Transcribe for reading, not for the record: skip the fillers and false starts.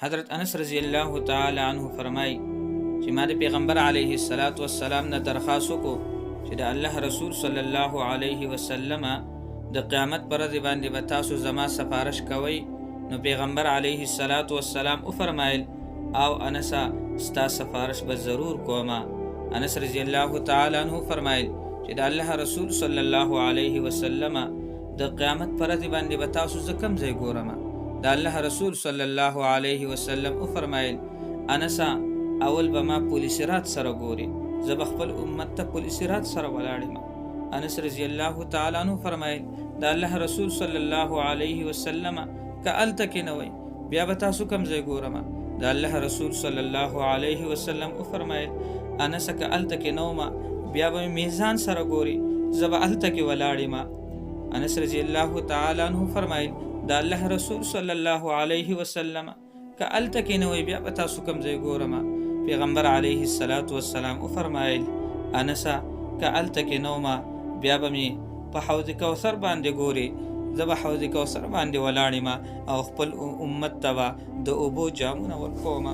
حضرت انس رضی الله تعالی عنہ فرمای چې ما د پیغمبر علیه الصلاۃ والسلام نه درخواست وکړو چې د الله رسول صلی الله علیه وسلم د قیامت پر ورځ باندې به تاسو زما سفارش کوئ. نو پیغمبر علیه الصلاۃ والسلام او فرمایل او انس ستا سفارش به ضرور کوما. انس رضی الله تعالی عنہ فرمایل چې د الله رسول صلی الله علیه وسلم د قیامت پر ورځ باندې به تاسو زه کوم ځای ګورم. د الله رسول صلی الله علیه وسلم او فرمایل انس اول به ما پولیس رات سره ګوري، زه به خپل امت ته پولیس رات سره ولاړم. انس رضی الله تعالی عنہ فرمایل د الله رسول صلی الله علیه وسلم که الته کې نه وای بیا به تاسو کوم ځای ګورم. د الله رسول صلی الله علیه وسلم او فرمایل انس که الته کې نه وم بیا به میزان سره ګوري، زه به الته کې ولاړم. انس رضی الله تعالی عنہ فرمایل د الله رسول صلی الله علیه وسلم که الته کې نه وای بیا به تاسو کوم ځای ګورم. پیغمبر علیه الصلاۃ والسلام او فرمایل انس که الته کې نه وم بیا به می په حوض کوثر باندې ګوري، زه به حوض کوثر باندې ولاړم او خپل امت ته د اوبو جامونه ورکوم.